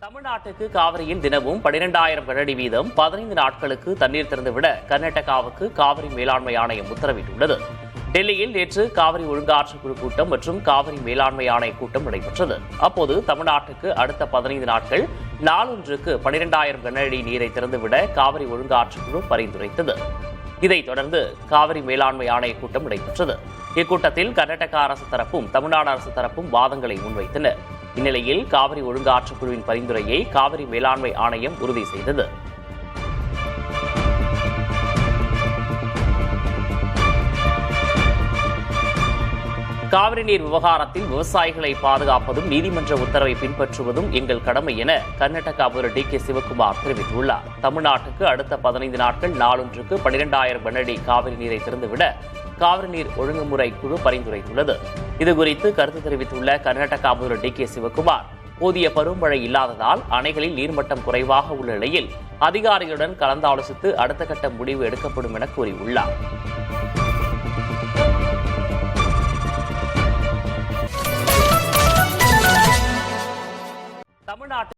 தமிழ்நாட்டுக்கு காவிரியில் தினமும் 12,000 கனஅடி வீதம் 15 நாட்களுக்கு தண்ணீர் திறந்துவிட கர்நாடகாவுக்கு காவிரி மேலாண்மை ஆணையம் உத்தரவிட்டுள்ளது. டெல்லியில் நேற்று காவிரி ஒழுங்காற்று குழு கூட்டம் மற்றும் காவிரி மேலாண்மை ஆணைய கூட்டம் நடைபெற்றது. அப்போது தமிழ்நாட்டுக்கு அடுத்த 15 நாட்கள் நாளொன்றுக்கு 12,000 கனஅடி நீரை திறந்துவிட காவிரி ஒழுங்காற்று குழு பரிந்துரைத்தது. இதைத் தொடர்ந்து காவிரி மேலாண்மை ஆணைய கூட்டம் நடைபெற்றது. இக்கூட்டத்தில் கர்நாடக அரசு தரப்பும் தமிழ்நாடு அரசு தரப்பும் வாதங்களை முன்வைத்தனர். இந்நிலையில் காவிரி ஒழுங்காற்று குழுவின் பரிந்துரையை காவிரி மேலாண்மை ஆணையம் உறுதி செய்தது. காவிரி நீர் விவகாரத்தில் விவசாயிகளை பாதுகாப்பதும் நீதிமன்ற உத்தரவை பின்பற்றுவதும் எங்கள் கடமை என கர்நாடக ஆளுநர் டி.கே. சிவக்குமார் தெரிவித்துள்ளார். தமிழ்நாட்டுக்கு அடுத்த 15 நாட்கள் நாளொன்றுக்கு 12,000 கனஅடி காவிரி நீரை திறந்துவிட காவிரி நீர் ஒழுங்குமுறை குழு பரிந்துரைத்துள்ளது. இதுகுறித்து கருத்து தெரிவித்துள்ள கர்நாடக ஆளுநர் டி.கே. சிவக்குமார், போதிய பருவமழை இல்லாததால் அணைகளில் நீர்மட்டம் குறைவாக உள்ள நிலையில் அதிகாரிகளுடன் கலந்தாலோசித்து அடுத்த கட்ட முடிவு எடுக்கப்படும் என கூறியுள்ளார். தமிழ்நாட்டில்